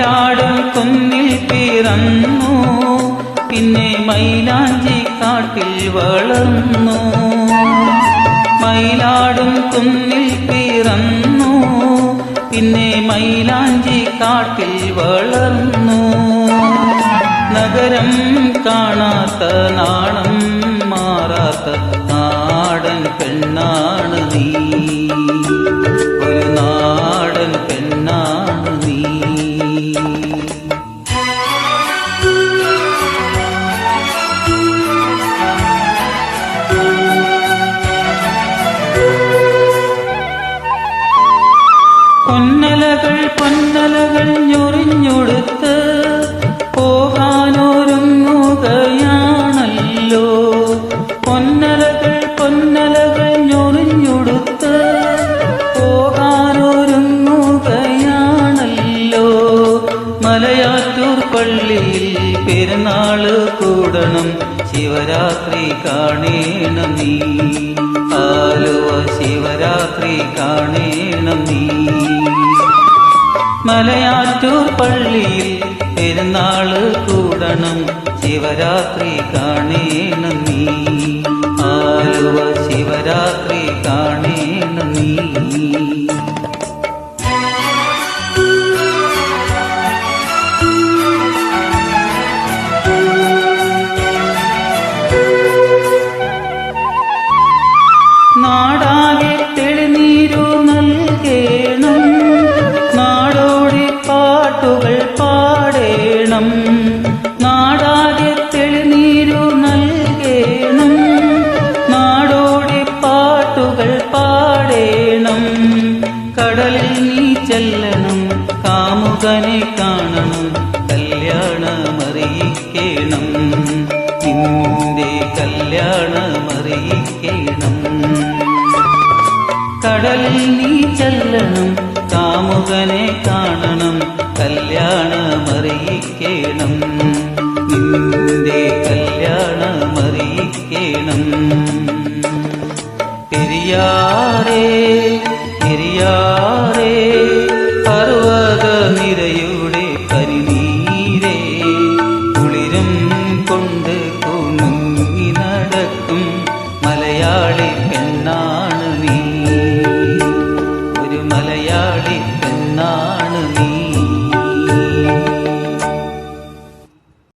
മയിലാടും കുന്നിൽ പിറന്നു, പിന്നെ മൈലാഞ്ചി കാട്ടിൽ വളർന്നു. മയിലാടും കുന്നിൽ പിറന്നു, പിന്നെ മൈലാഞ്ചി കാട്ടിൽ വളർന്നു. നഗരം കാണാത്ത നാണം മാറാത്ത നാടൻ പെണ്ണാണ് നീ, ഒരു നാടൻ പെണ്ണാണ് നീ. പൊന്നലകൾ പൊന്നലകൾ ഞൊറിഞ്ഞൊടുത്ത് പോകാനൊരുങ്ങുകയാണല്ലോ. പൊന്നലകൾ പൊന്നലകൾ ഞൊറിഞ്ഞൊടുത്ത് പോകാനൊരുങ്ങുകയാണല്ലോ. മലയാറ്റൂർ പള്ളിയിൽ പെരുന്നാള് കൂടണം, ശിവരാത്രി കാണേണം നീ. ആലുവ ശിവരാത്രി കാണേണം നീ. മലയാറ്റൂർ പള്ളിയിൽ പെരുന്നാള് കൂടണം, ശിവരാത്രി കാണേണം നീ. ആലുവ ശിവരാത്രി കാണേണം നീ. നാടാകെ തെളിനീരു നൽകേണം, നാടോടി പാട്ടുകൾ പാടേണം. നാടാകെ തെളിനീരു നൽകേണം, നാടോടി പാട്ടുകൾ പാടേണം. കടലിൽ നീ ചെല്ലണം, കാമുകനെ കാണണം, കല്യാണമറിയിക്കണം, നിന്റെ കല്യാണമറിയിക്കണം. കടലിൽ നീ ചെല്ലണം, കാമുകനെ കാണണം, കല്യാണമറിയിക്കണം, നിന്റെ കല്യാണമറിയിക്കണം. പെരിയാറേ പെരിയാറേ പർവ്വത നിരയുടെ കരിനീരേ, കുളിരും കൊണ്ട് കുണുങ്ങി നടക്കും മലയാളി പെണ്ണാണ് നീ, ഒരു മലയാളി